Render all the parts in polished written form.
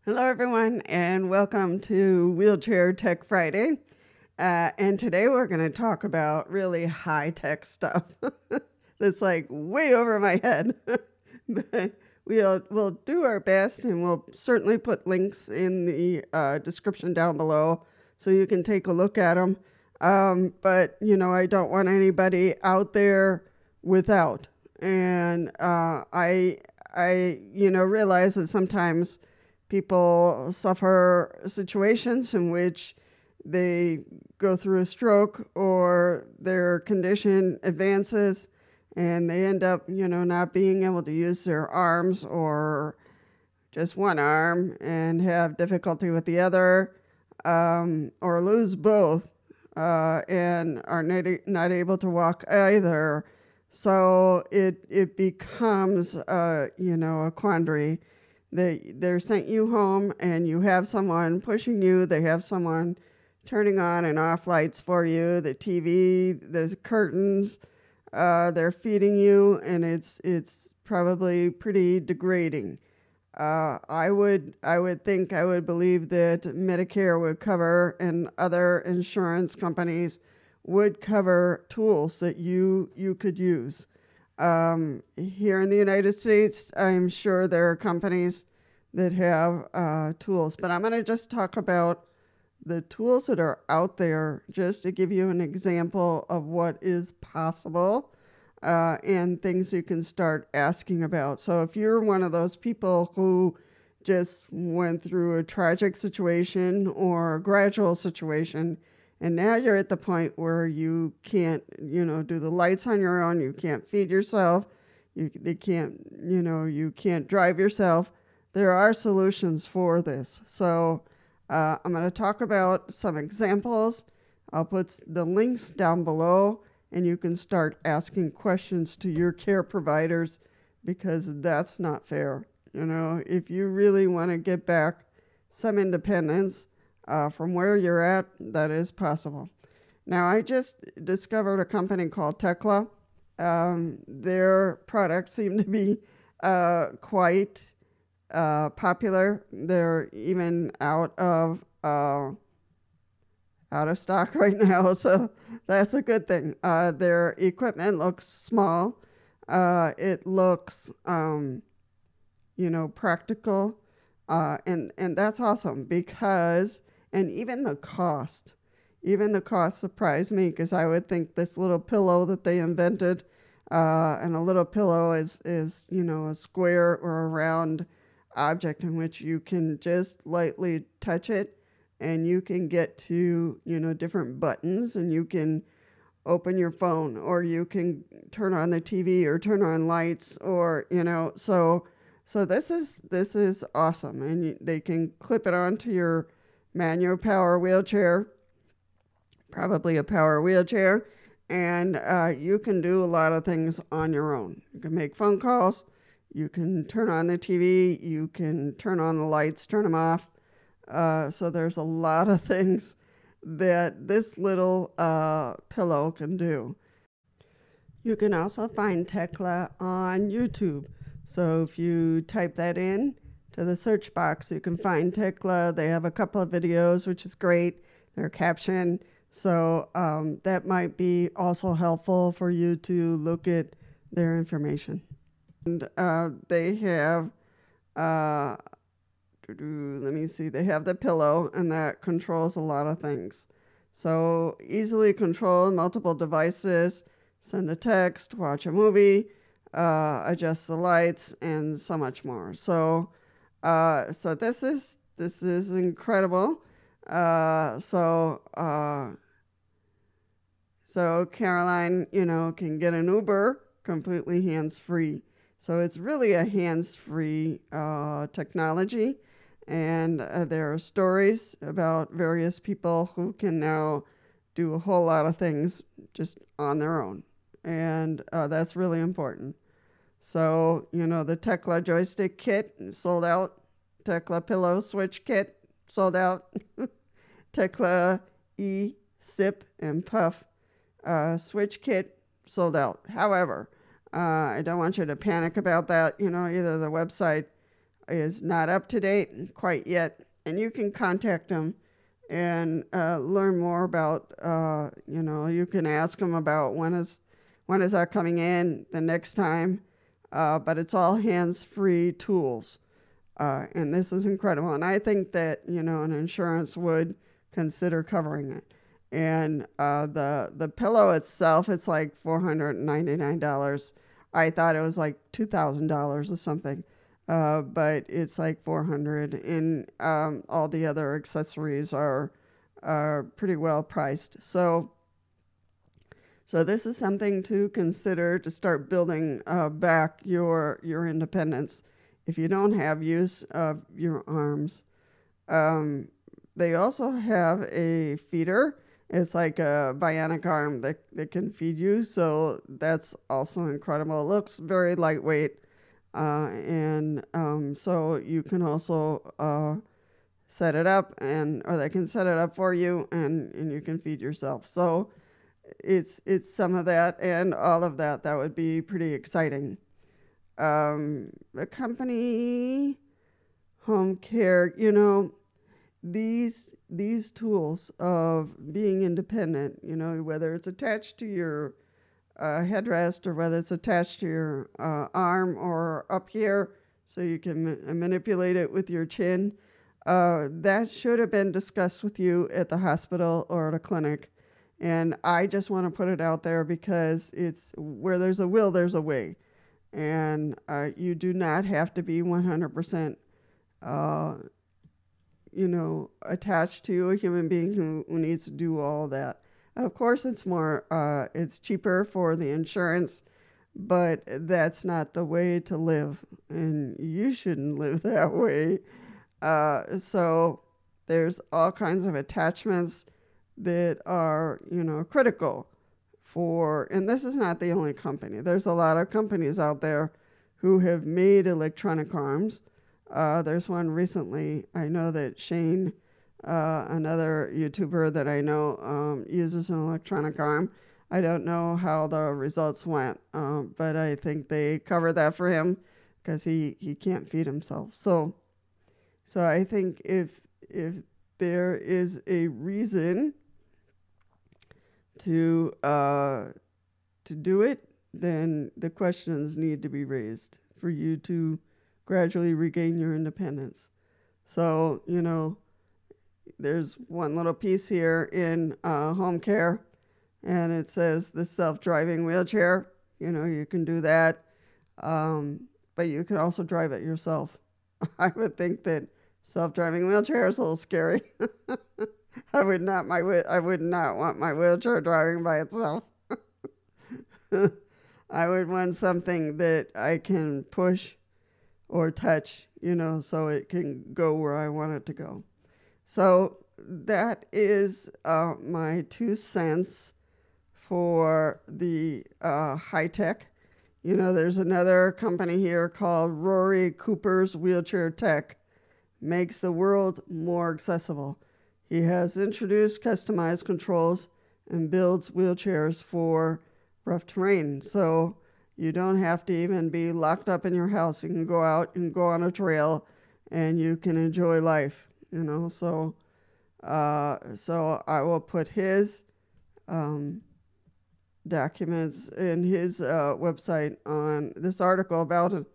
Hello, everyone, and welcome to Wheelchair Tech Friday. And today we're going to talk about really high-tech stuff that's like way over my head. But we'll do our best, and we'll certainly put links in the description down below so you can take a look at them. But, I don't want anybody out there without. And I realize that sometimes people suffer situations in which they go through a stroke or their condition advances and they end up, not being able to use their arms or just one arm and have difficulty with the other, or lose both, and are not able to walk either. So it becomes, a quandary. They're sent you home and you have someone pushing you. They have someone turning on and off lights for you, the TV, the curtains. They're feeding you, and it's probably pretty degrading. I would believe that Medicare would cover, and other insurance companies would cover tools that you could use. Here in the United States, I'm sure there are companies that have tools, but I'm going to just talk about the tools that are out there just to give you an example of what is possible, and things you can start asking about. So if you're one of those people who just went through a tragic situation or a gradual situation, and now you're at the point where you can't, do the lights on your own, you can't feed yourself, you can't drive yourself, there are solutions for this. So I'm going to talk about some examples. I'll put the links down below, and you can start asking questions to your care providers, because that's not fair. If you really want to get back some independence from where you're at, that is possible. Now, I just discovered a company called Tekla. Their products seem to be quite popular. They're even out of stock right now, so that's a good thing. Their equipment looks small. It looks, practical, and that's awesome, because, and even the cost surprised me, because I would think this little pillow that they invented, and a little pillow is a square or a round object in which you can just lightly touch it, and you can get to different buttons, and you can open your phone, or you can turn on the TV or turn on lights, or so this is awesome. And they can clip it onto your manual power wheelchair, probably a power wheelchair, and you can do a lot of things on your own. You can make phone calls, you can turn on the TV, you can turn on the lights, turn them off. So there's a lot of things that this little pillow can do. You can also find Tekla on YouTube. So if you type that in to the search box, you can find Tekla. They have a couple of videos, which is great. They're captioned. So that might be also helpful for you to look at their information. And they have, let me see, they have the pillow, and that controls a lot of things. So easily control multiple devices, send a text, watch a movie, adjust the lights, and so much more. So this is incredible. So Caroline, can get an Uber completely hands-free. So it's really a hands-free technology. And there are stories about various people who can now do a whole lot of things just on their own. And that's really important. So, the Tekla joystick kit sold out. Tekla pillow switch kit sold out. Tekla sip and puff switch kit sold out. However, I don't want you to panic about that. Either the website is not up to date quite yet. And you can contact them and learn more about, you can ask them about when is that coming in the next time. But it's all hands-free tools. And this is incredible. And I think that, an insurance would consider covering it. And the pillow itself, it's like $499. I thought it was like $2,000 or something. But it's like $400, and all the other accessories are pretty well priced. So this is something to consider to start building back your independence. If you don't have use of your arms, they also have a feeder. It's like a bionic arm that can feed you. So that's also incredible. It looks very lightweight. So you can also set it up, or they can set it up for you, and you can feed yourself. So it's some of that and all of that. That would be pretty exciting. The company home care, these tools of being independent, whether it's attached to your headrest or whether it's attached to your arm or up here so you can manipulate it with your chin, that should have been discussed with you at the hospital or at a clinic. And I just want to put it out there because it's where there's a will, there's a way. And you do not have to be 100% attached to a human being who needs to do all that. Of course, it's cheaper for the insurance, but that's not the way to live, and you shouldn't live that way. So there's all kinds of attachments that are, critical for, and this is not the only company. There's a lot of companies out there who have made electronic arms. There's one recently, I know that Shane, another YouTuber that I know, uses an electronic arm. I don't know how the results went, but I think they covered that for him because he can't feed himself. So I think if there is a reason to do it, then the questions need to be raised for you to gradually regain your independence. So, there's one little piece here in home care, and it says the self-driving wheelchair. You can do that, but you can also drive it yourself. I would think that self-driving wheelchair is a little scary. I would not want my wheelchair driving by itself. I would want something that I can push or touch, so it can go where I want it to go. So that is my 2 cents for the high tech. There's another company here called Rory Cooper's Wheelchair Tech. Makes the world more accessible. He has introduced customized controls and builds wheelchairs for rough terrain. So you don't have to even be locked up in your house. You can go out and go on a trail and you can enjoy life, So I will put his documents in his website on this article about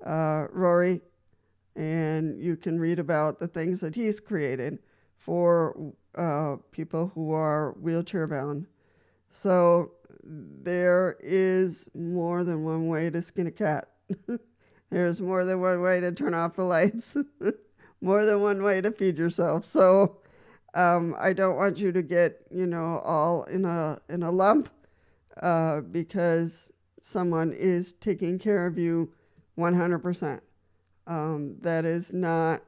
Rory, and you can read about the things that he's created for people who are wheelchair bound. So there is more than one way to skin a cat. There's more than one way to turn off the lights, more than one way to feed yourself. So I don't want you to get, all in a lump because someone is taking care of you 100%. That is not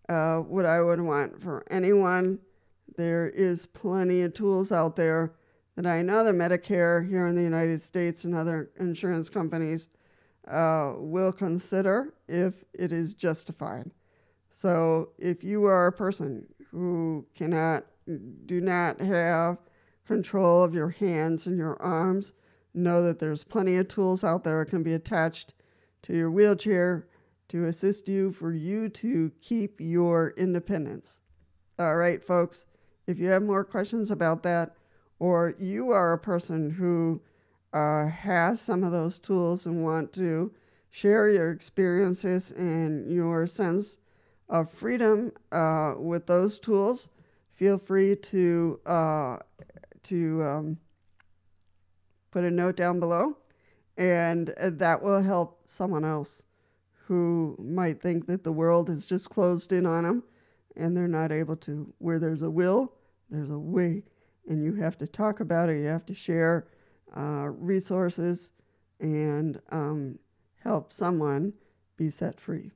what I would want for anyone. There is plenty of tools out there that I know that Medicare here in the United States and other insurance companies will consider if it is justified. So if you are a person who do not have control of your hands and your arms, know that there's plenty of tools out there that can be attached to your wheelchair to assist you for you to keep your independence. All right, folks, if you have more questions about that, or you are a person who has some of those tools and want to share your experiences and your sense of freedom with those tools, feel free to put a note down below, and that will help someone else who might think that the world is just closed in on them and they're not able to. Where there's a will, there's a way, and you have to talk about it. You have to share resources and help someone be set free.